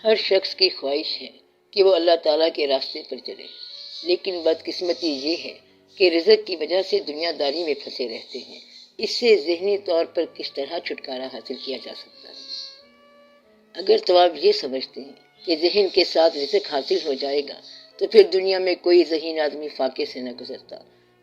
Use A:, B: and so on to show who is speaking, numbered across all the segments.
A: ہر شخص کی خواہش ہے کہ وہ اللہ تعالیٰ کے راستے پر چلے، لیکن بدقسمتی یہ ہے کہ رزق کی وجہ سے دنیا داری میں پھنسے رہتے ہیں۔ اس سے ذہنی طور پر کس طرح چھٹکارا حاصل کیا جا سکتا ہے؟ اگر تو آپ یہ سمجھتے ہیں کہ ذہن کے ساتھ رزق حاصل ہو جائے گا تو پھر دنیا میں کوئی ذہین آدمی فاقے سے نہ گزرتا،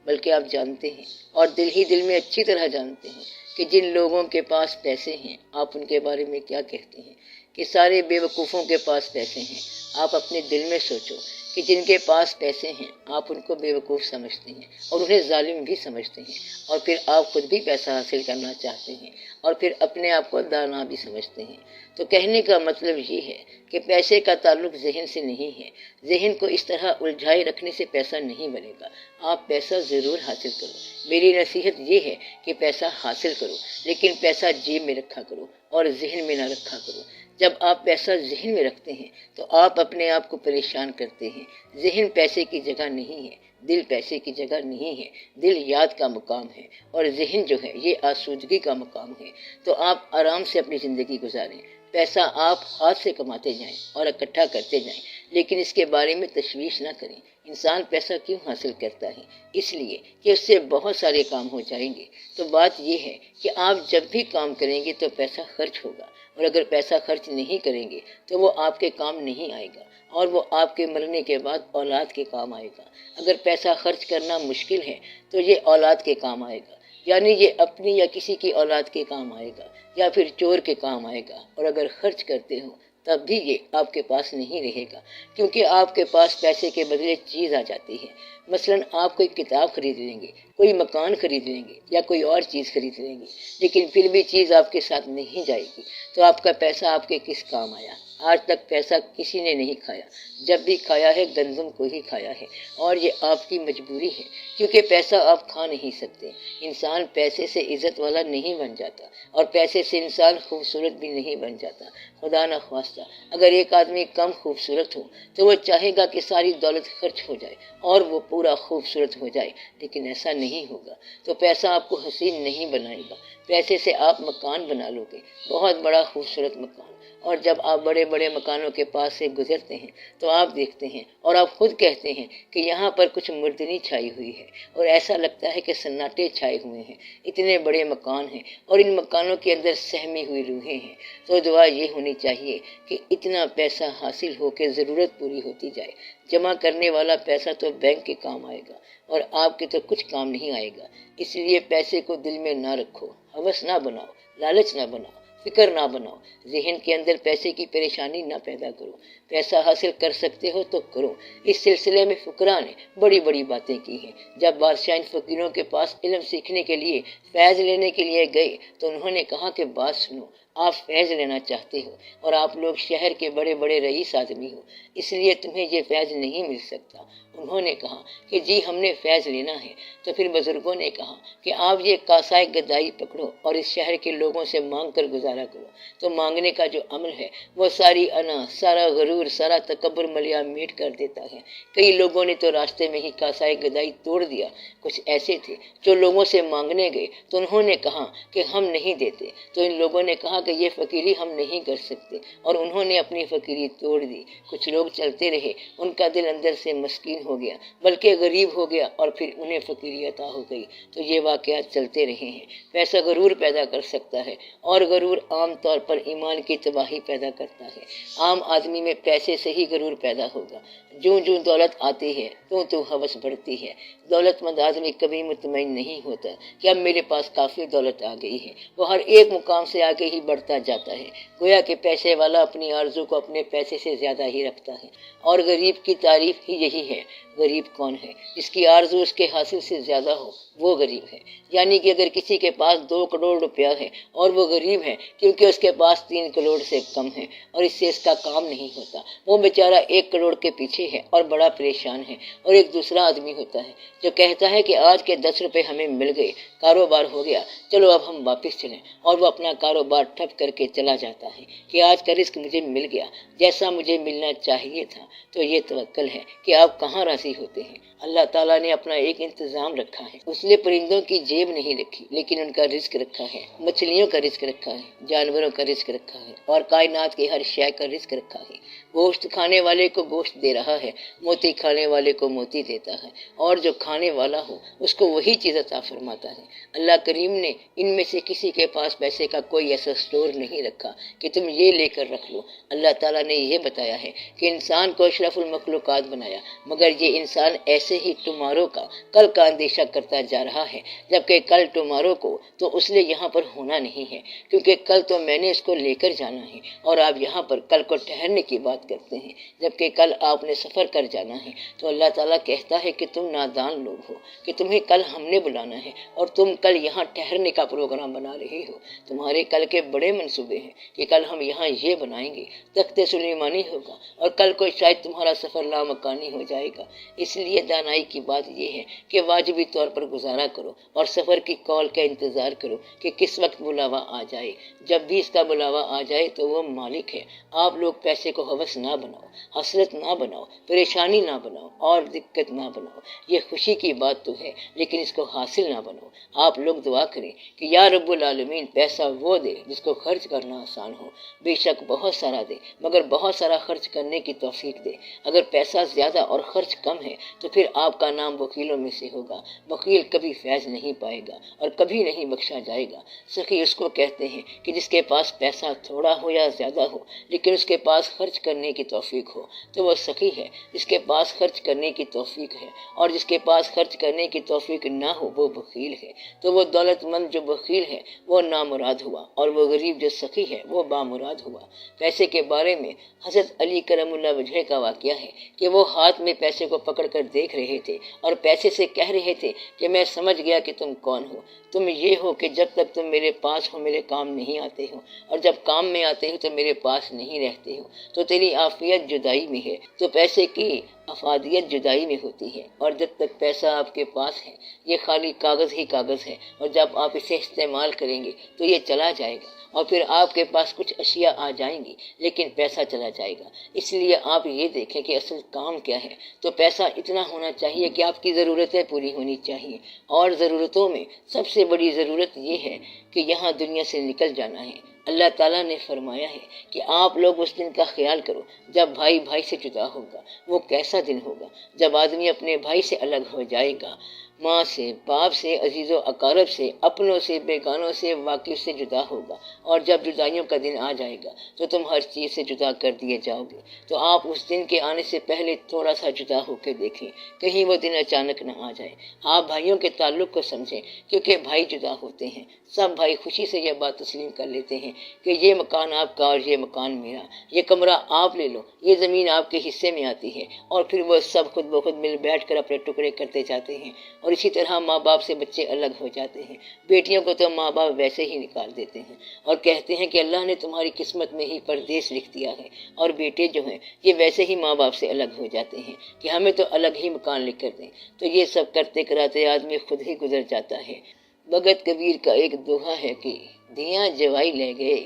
A: بلکہ آپ جانتے ہیں اور دل ہی دل میں اچھی طرح جانتے ہیں کہ جن لوگوں کے پاس پیسے ہیں آپ ان کے بارے میں کیا کہتے ہیں کہ سارے بے وقوفوں کے پاس پیسے ہیں۔ آپ اپنے دل میں سوچو کہ جن کے پاس پیسے ہیں آپ ان کو بے وقوف سمجھتے ہیں اور انہیں ظالم بھی سمجھتے ہیں، اور پھر آپ خود بھی پیسہ حاصل کرنا چاہتے ہیں اور پھر اپنے آپ کو دانا بھی سمجھتے ہیں۔ تو کہنے کا مطلب یہ ہے کہ پیسے کا تعلق ذہن سے نہیں ہے۔ ذہن کو اس طرح الجھائے رکھنے سے پیسہ نہیں بنے گا۔ آپ پیسہ ضرور حاصل کرو، میری نصیحت یہ ہے کہ پیسہ حاصل کرو، لیکن پیسہ جیب میں رکھا کرو اور ذہن میں نہ رکھا کرو۔ جب آپ پیسہ ذہن میں رکھتے ہیں تو آپ اپنے آپ کو پریشان کرتے ہیں۔ ذہن پیسے کی جگہ نہیں ہے، دل پیسے کی جگہ نہیں ہے، دل یاد کا مقام ہے اور ذہن جو ہے یہ آسودگی کا مقام ہے۔ تو آپ آرام سے اپنی زندگی گزاریں، پیسہ آپ ہاتھ سے کماتے جائیں اور اکٹھا کرتے جائیں، لیکن اس کے بارے میں تشویش نہ کریں۔ انسان پیسہ کیوں حاصل کرتا ہے؟ اس لیے کہ اس سے بہت سارے کام ہو جائیں گے۔ تو بات یہ ہے کہ آپ جب بھی کام کریں گے تو پیسہ خرچ ہوگا، اور اگر پیسہ خرچ نہیں کریں گے تو وہ آپ کے کام نہیں آئے گا، اور وہ آپ کے مرنے کے بعد اولاد کے کام آئے گا۔ اگر پیسہ خرچ کرنا مشکل ہے تو یہ اولاد کے کام آئے گا، یعنی یہ اپنی یا کسی کی اولاد کے کام آئے گا، یا پھر چور کے کام آئے گا۔ اور اگر خرچ کرتے ہو تب بھی یہ آپ کے پاس نہیں رہے گا، کیونکہ آپ کے پاس پیسے کے بدلے چیز آ جاتی ہے۔ مثلاً آپ کوئی کتاب خرید لیں گے، کوئی مکان خرید لیں گے یا کوئی اور چیز خرید لیں گے، لیکن پھر بھی چیز آپ کے ساتھ نہیں جائے گی، تو آپ کا پیسہ آپ کے کس کام آیا؟ آج تک پیسہ کسی نے نہیں کھایا، جب بھی کھایا ہے گندم کو ہی کھایا ہے، اور یہ آپ کی مجبوری ہے، کیونکہ پیسہ آپ کھا نہیں سکتے۔ انسان پیسے سے عزت والا نہیں بن جاتا، اور پیسے سے انسان خوبصورت بھی نہیں بن جاتا۔ خدا نہ خواستہ اگر ایک آدمی کم خوبصورت ہو تو وہ چاہے گا کہ ساری دولت خرچ ہو جائے اور وہ پورا خوبصورت ہو جائے، لیکن ایسا نہیں ہوگا۔ تو پیسہ آپ کو حسین نہیں بنائے گا۔ پیسے سے آپ مکان بنا لو گے، بہت بڑا خوبصورت مکان، اور جب آپ بڑے بڑے مکانوں کے پاس سے گزرتے ہیں تو آپ دیکھتے ہیں اور آپ خود کہتے ہیں کہ یہاں پر کچھ مردنی چھائی ہوئی ہے، اور ایسا لگتا ہے کہ سناٹے چھائے ہوئے ہیں، اتنے بڑے مکان ہیں اور ان مکانوں کے اندر سہمی ہوئی روحیں ہیں۔ تو دعا یہ ہونی چاہیے کہ اتنا پیسہ حاصل ہو کے ضرورت پوری ہوتی جائے۔ جمع کرنے والا پیسہ تو بینک کے کام آئے گا اور آپ کے تو کچھ کام نہیں آئے گا۔ اس لیے پیسے کو دل میں نہ رکھو، ہوس نہ بناؤ، لالچ نہ بناؤ، فکر نہ بناؤ، ذہن کے اندر پیسے کی پریشانی نہ پیدا کرو۔ پیسہ حاصل کر سکتے ہو تو کرو۔ اس سلسلے میں فقراء نے بڑی بڑی باتیں کی ہیں۔ جب بادشاہ ان فقیروں کے پاس علم سیکھنے کے لیے، فیض لینے کے لیے گئے تو انہوں نے کہا کہ بات سنو، آپ فیض لینا چاہتے ہو اور آپ لوگ شہر کے بڑے بڑے رئیس آدمی ہو، اس لیے تمہیں یہ فیض نہیں مل سکتا۔ انہوں نے کہا کہ جی ہم نے فیض لینا ہے۔ تو پھر بزرگوں نے کہا کہ آپ یہ کاسائے گدائی پکڑو اور اس شہر کے لوگوں سے مانگ کر گزارا کرو۔ تو مانگنے کا جو عمل ہے وہ ساری انا، سارا غرور، سارا تکبر ملیا میٹ کر دیتا ہے۔ کئی لوگوں نے تو راستے میں ہی کاسائے گدائی توڑ دیا۔ کچھ ایسے تھے جو لوگوں سے مانگنے گئے تو انہوں نے کہا کہ ہم نہیں دیتے، تو ان لوگوں نے کہا کہ یہ فقیری ہم نہیں کر سکتے، اور انہوں نے اپنی فقیری توڑ دی۔ کچھ لوگ چلتے رہے، ان کا دل اندر سے مسکین ہو گیا، بلکہ غریب ہو گیا، اور پھر انہیں فقیری عطا ہو گئی۔ تو یہ واقعات چلتے رہے ہیں۔ پیسہ غرور پیدا کر سکتا ہے، اور غرور عام طور پر ایمان کی تباہی پیدا کرتا ہے۔ عام آدمی میں پیسے سے ہی غرور پیدا ہوگا۔ جوں جوں دولت آتی ہے تو ہوس بڑھتی ہے۔ دولت مند آدمی کبھی مطمئن نہیں ہوتا کہ اب میرے پاس کافی دولت آ گئی ہے، وہ ہر ایک مقام سے آگے ہی بڑھتا جاتا ہے، گویا کہ پیسے والا اپنی آرزو کو اپنے پیسے سے زیادہ ہی رکھتا ہے۔ اور غریب کی تعریف ہی یہی ہے۔ غریب کون ہے؟ جس کی آرزو اس کے حاصل سے زیادہ ہو وہ غریب ہے۔ یعنی کہ اگر کسی کے پاس 2 کروڑ روپیہ ہے اور وہ غریب ہے کیونکہ اس کے پاس 3 کروڑ سے کم ہے اور اس سے اس کا کام نہیں ہوتا، وہ بیچارہ 1 کروڑ کے پیچھے ہے اور بڑا پریشان ہے۔ اور ایک دوسرا آدمی ہوتا ہے جو کہتا ہے کہ آج کے 10 روپے ہمیں مل گئے، کاروبار ہو گیا، چلو اب ہم واپس چلیں، اور وہ اپنا کاروبار ٹھپ کر کے چلا جاتا ہے کہ آج کا رزق مجھے مل گیا جیسا مجھے ملنا چاہیے تھا۔ تو یہ توکل ہے کہ آپ کہاں راضی ہوتے ہیں۔ اللہ تعالیٰ نے اپنا ایک انتظام رکھا ہے۔ اس نے پرندوں کی جیب نہیں رکھی لیکن ان کا رزق رکھا ہے، مچھلیوں کا رزق رکھا ہے، جانوروں کا رزق رکھا ہے اور کائنات کی ہر شے کا رزق رکھا ہے۔ گوشت کھانے والے کو گوشت دے رہا ہے، موتی کھانے والے کو موتی دیتا ہے، اور جو کھانے والا ہو اس کو وہی چیز عطا فرماتا ہے۔ اللہ کریم نے ان میں سے کسی کے پاس پیسے کا کوئی ایسا سٹور نہیں رکھا کہ تم یہ لے کر رکھ لو۔ اللہ تعالیٰ نے یہ بتایا ہے کہ انسان کو اشرف المخلوقات بنایا، مگر یہ انسان ایسے ہی ٹمارو کا، کل کا اندیشہ کرتا جا رہا ہے، جبکہ کل ٹمارو کو تو اس لیے یہاں پر ہونا نہیں ہے، کیونکہ کل تو میں نے اس کو لے کر جانا ہے، اور آپ یہاں پر کل کو ٹھہرنے کی بات کرتے ہیں، جبکہ کل آپ نے سفر کر جانا ہے۔ تو اللہ تعالیٰ کہتا ہے کہ تم نادان لوگ ہو، کہ تمہیں کل ہم نے بلانا ہے اور تم کل یہاں ٹھہرنے کا پروگرام بنا رہے ہو۔ تمہارے کل کے بڑے منصوبے ہیں کہ کل ہم یہاں یہ بنائیں گے، تخت سلیمانی ہوگا، اور کل کو شاید تمہارا سفر لامکانی ہو جائے گا۔ اس لیے دانائی کی بات یہ ہے کہ واجبی طور پر گزارا کرو اور سفر کی کال کا انتظار کرو کہ کس وقت بلاوا آ جائے۔ جب بھی اس کا بلاوا آ جائے تو وہ مالک ہے۔ آپ لوگ پیسے کو ہوس نہ بناؤ، حسرت نہ بناؤ، پریشانی نہ بناؤ اور دقت نہ بناؤ۔ یہ خوشی کی بات تو ہے لیکن اس کو حاصل نہ بناؤ۔ آپ لوگ دعا کریں کہ یا رب العالمین پیسہ وہ دے جس کو خرچ کرنا آسان ہو، بے شک بہت سارا دے مگر بہت سارا خرچ کرنے کی توفیق دے۔ اگر پیسہ زیادہ اور خرچ کم ہے تو پھر آپ کا نام بخیلوں میں سے ہوگا۔ بخیل کبھی فیض نہیں پائے گا اور کبھی نہیں بخشا جائے گا۔ سخی اس کو کہتے ہیں کہ جس کے پاس پیسہ تھوڑا ہو یا زیادہ ہو لیکن اس کے پاس خرچ کرنے کی توفیق ہو تو وہ سخی ہے۔ جس کے پاس خرچ کرنے کی توفیق ہے اور جس کے پاس خرچ کرنے کی توفیق نہ ہو وہ بخیل ہے۔ تو وہ دولت مند جو بخیل ہے وہ نامراد ہوا اور وہ غریب جو سخی ہے وہ بامراد ہوا۔ پیسے کے بارے میں حضرت علی کرم اللہ وجہ کا واقعہ ہے کہ وہ ہاتھ میں پیسے کو پکڑ کر دیکھ رہے تھے اور پیسے سے کہہ رہے تھے کہ میں سمجھ گیا کہ تم کون ہو۔ تم یہ ہو کہ جب تک تم میرے پاس ہو میرے کام نہیں آتے ہو، اور جب کام میں آتے ہو تو میرے پاس نہیں رہتے ہو۔ تو تیری عافیت جدائی میں ہے، تو پیسے کی افادیت جدائی میں ہوتی ہے، اور جب تک پیسہ آپ کے پاس ہے یہ خالی کاغذ ہی کاغذ ہے، اور جب آپ اسے استعمال کریں گے تو یہ چلا جائے گا، اور پھر آپ کے پاس کچھ اشیاء آ جائیں گی لیکن پیسہ چلا جائے گا۔ اس لیے آپ یہ دیکھیں کہ اصل کام کیا ہے۔ تو پیسہ اتنا ہونا چاہیے کہ آپ کی ضرورتیں پوری ہونی چاہیے، اور ضرورتوں میں سب سے بڑی ضرورت یہ ہے کہ یہاں دنیا سے نکل جانا ہے۔ اللہ تعالیٰ نے فرمایا ہے کہ آپ لوگ اس دن کا خیال کرو جب بھائی بھائی سے جدا ہوگا۔ وہ کیسا دن ہوگا جب آدمی اپنے بھائی سے الگ ہو جائے گا، ماں سے، باپ سے، عزیز و اقارب سے، اپنوں سے، بیگانوں سے، واقف سے جدا ہوگا۔ اور جب جدائیوں کا دن آ جائے گا تو تم ہر چیز سے جدا کر دیے جاؤ گے۔ تو آپ اس دن کے آنے سے پہلے تھوڑا سا جدا ہو کے دیکھیں، کہیں وہ دن اچانک نہ آ جائے۔ آپ بھائیوں کے تعلق کو سمجھیں، کیونکہ بھائی جدا ہوتے ہیں، سب بھائی خوشی سے یہ بات تسلیم کر لیتے ہیں کہ یہ مکان آپ کا اور یہ مکان میرا، یہ کمرہ آپ لے لو، یہ زمین آپ کے حصے میں آتی ہے، اور پھر وہ سب خود بخود مل بیٹھ کر اپنے ٹکڑے کرتے جاتے ہیں۔ اور اسی طرح ماں باپ سے بچے الگ ہو جاتے ہیں۔ بیٹیوں کو تو ماں باپ ویسے ہی نکال دیتے ہیں اور کہتے ہیں کہ اللہ نے تمہاری قسمت میں ہی پردیس لکھ دیا ہے، اور بیٹے جو ہیں یہ ویسے ہی ماں باپ سے الگ ہو جاتے ہیں کہ ہمیں تو الگ ہی مکان لکھ کر دیں۔ تو یہ سب کرتے کراتے آدمی خود ہی گزر جاتا ہے۔ بھگت کبیر کا ایک دوہا ہے کہ دھیاں جوائی لے گئے،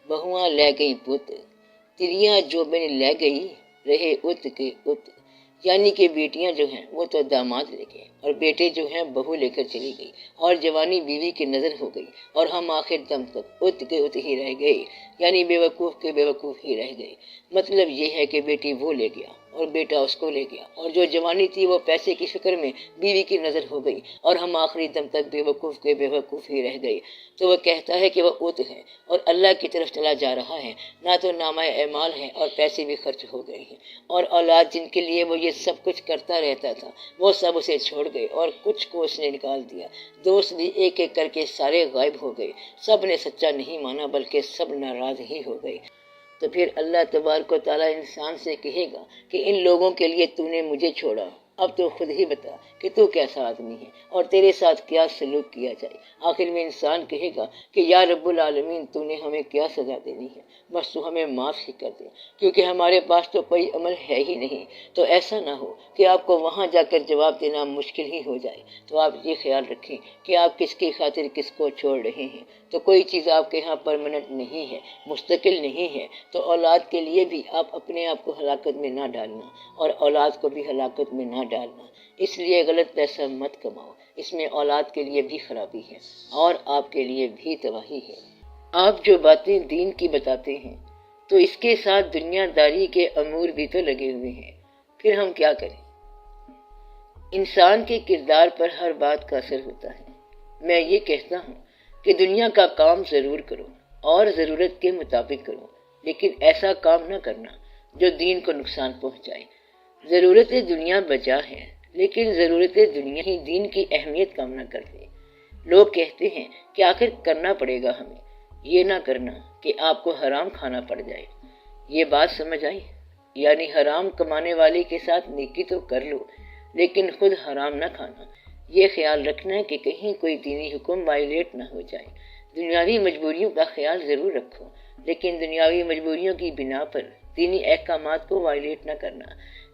A: بہواں لے گئی پت، تریاں جو بن لے گئی، رہے ات کے ات۔ یعنی کہ بیٹیاں جو ہیں وہ تو داماد لے گئے اور بیٹے جو ہیں بہو لے کر چلی گئی، اور جوانی بیوی کی نظر ہو گئی، اور ہم آخر دم تک ات کے ات ہی رہ گئے، یعنی بے وقوف کے بے وقوف ہی رہ گئے۔ مطلب یہ ہے کہ بیٹی وہ لے گیا اور بیٹا اس کو لے گیا، اور جو جوانی تھی وہ پیسے کی فکر میں بیوی کی نظر ہو گئی، اور ہم آخری دم تک بے وقوف کے بے وقوف ہی رہ گئے۔ تو وہ کہتا ہے کہ وہ ات ہے اور اللہ کی طرف چلا جا رہا ہے، نہ تو نامہ اعمال ہے اور پیسے بھی خرچ ہو گئے ہیں، اور اولاد جن کے لیے وہ یہ سب کچھ کرتا رہتا تھا وہ سب اسے چھوڑ گئے، اور کچھ کو اس نے نکال دیا۔ دوست بھی ایک ایک کر کے سارے غائب ہو گئے، سب نے سچا نہیں مانا بلکہ سب ناراض ہی ہو گئے۔ تو پھر اللہ تبارک و تعالیٰ انسان سے کہے گا کہ ان لوگوں کے لیے تو نے مجھے چھوڑا، اب تو خود ہی بتا کہ تو کیسا آدمی ہے اور تیرے ساتھ کیا سلوک کیا جائے۔ آخر میں انسان کہے گا کہ یا رب العالمین تو نے ہمیں کیا سزا دینی ہے، بس تو ہمیں معاف ہی کر دے، کیونکہ ہمارے پاس تو کوئی عمل ہے ہی نہیں۔ تو ایسا نہ ہو کہ آپ کو وہاں جا کر جواب دینا مشکل ہی ہو جائے۔ تو آپ یہ خیال رکھیں کہ آپ کس کی خاطر کس کو چھوڑ رہے ہیں۔ تو کوئی چیز آپ کے ہاں پرماننٹ نہیں ہے، مستقل نہیں ہے، تو اولاد کے لیے بھی آپ اپنے آپ کو ہلاکت میں نہ ڈالنا اور اولاد کو بھی ہلاکت میں نہ ڈالنا۔ اس لیے غلط پیسہ مت کماؤ، اس میں اولاد کے لیے بھی خرابی ہے اور آپ کے لیے بھی تباہی ہے۔ آپ جو باتیں دین کی بتاتے ہیں تو اس کے ساتھ دنیا داری کے امور بھی تو لگے ہوئے ہیں، پھر ہم کیا کریں؟ انسان کے کردار پر ہر بات کا اثر ہوتا ہے۔ میں یہ کہتا ہوں کہ دنیا کا کام ضرور کرو اور ضرورت کے مطابق کرو، لیکن ایسا کام نہ کرنا جو دین کو نقصان پہنچائے۔ ضرورت دنیا بجا ہے، لیکن ضرورت دنیا ہی دین کی اہمیت کم نہ کرتے۔ لوگ کہتے ہیں کہ آخر کرنا پڑے گا ہمیں، یہ نہ کرنا کہ آپ کو حرام کھانا پڑ جائے۔ یہ بات سمجھ آئی؟ یعنی حرام کمانے والے کے ساتھ نیکی تو کر لو، لیکن خود حرام نہ کھانا۔ یہ خیال رکھنا ہے کہ کہیں کوئی دینی حکم وائلیٹ نہ ہو جائے۔ دنیاوی مجبوریوں کا خیال ضرور رکھو، لیکن دنیاوی مجبوریوں کی بنا پر دینی احکامات کو وائلیٹ نہ کرنا۔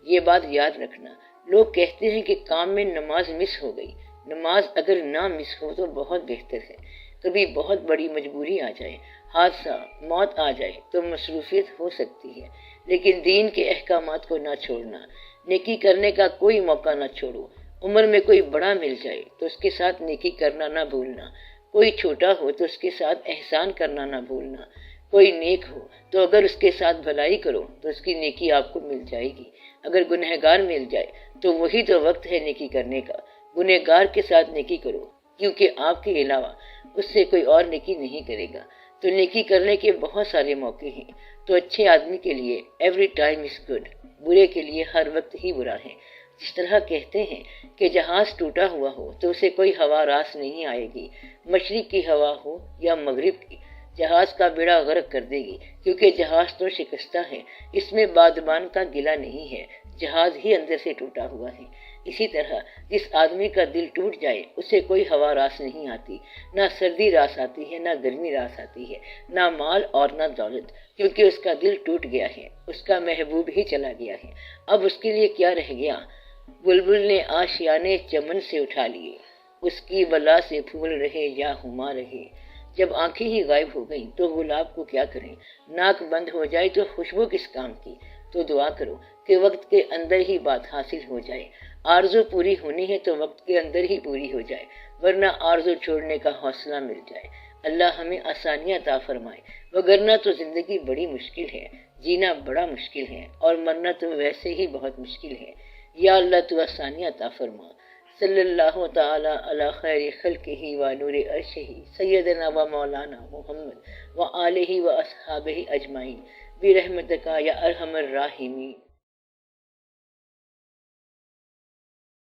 A: یہ بات یاد رکھنا۔ لوگ کہتے ہیں کہ کام میں نماز مس ہو گئی۔ نماز اگر نہ مس ہو تو بہت بہتر ہے۔ کبھی بہت بڑی مجبوری آ جائے، حادثہ، موت آ جائے تو مصروفیت ہو سکتی ہے، لیکن دین کے احکامات کو نہ چھوڑنا۔ نیکی کرنے کا کوئی موقع نہ چھوڑو۔ عمر میں کوئی بڑا مل جائے تو اس کے ساتھ نیکی کرنا نہ بھولنا۔ کوئی چھوٹا ہو تو اس کے ساتھ احسان کرنا نہ بھولنا۔ کوئی نیک ہو تو اگر اس کے ساتھ بھلائی کرو تو اس کی نیکی آپ کو مل جائے گی۔ اگر گنہگار مل جائے تو وہی تو وقت ہے نیکی کرنے کا۔ گنہگار کے ساتھ نیکی کرو، کیونکہ آپ کے علاوہ اس سے کوئی اور نیکی نہیں کرے گا۔ تو نیکی کرنے کے بہت سارے موقع ہیں۔ تو اچھے آدمی کے لیے ایوری ٹائم از گڈ، برے کے لیے ہر وقت ہی برا ہے۔ جس طرح کہتے ہیں کہ جہاز ٹوٹا ہوا ہو تو اسے کوئی ہوا راس نہیں آئے گی، مشرق کی ہوا ہو یا مغرب کی، جہاز کا بیڑا غرق کر دے گی، کیونکہ جہاز تو شکستہ ہے، اس میں بادبان کا گلہ نہیں ہے، جہاز ہی اندر سے ٹوٹا ہوا ہے۔ اسی طرح جس آدمی کا دل ٹوٹ جائے اسے کوئی ہوا راس نہیں آتی، نہ سردی راس آتی ہے، نہ گرمی راس آتی ہے، نہ مال اور نہ دولت، کیونکہ اس کا دل ٹوٹ گیا ہے، اس کا محبوب ہی چلا گیا ہے۔ اب اس کے لیے کیا رہ گیا؟ بلبل نے آشیانے چمن سے اٹھا لیے، اس کی بلا سے پھول رہے یا ہما رہے۔ جب آنکھیں ہی غائب ہو گئیں تو گلاب کو کیا کریں؟ ناک بند ہو جائے تو خوشبو کس کام کی؟ تو دعا کرو کہ وقت کے اندر ہی بات حاصل ہو جائے۔ آرزو پوری ہونی ہے تو وقت کے اندر ہی پوری ہو جائے، ورنہ آرزو چھوڑنے کا حوصلہ مل جائے۔ اللہ ہمیں آسانیاں عطا فرمائے، وگرنہ تو زندگی بڑی مشکل ہے، جینا بڑا مشکل ہے، اور مرنا تو ویسے ہی بہت مشکل ہے۔ یا اللہ تو آسانیاں عطا فرما۔ صلی اللہ تعالی علی خیر خلقہ و نور عرشہ سیدنا و مولانا محمد و آلہ و اصحابہ اجمعین برحمتک یا ارحم الراحمین۔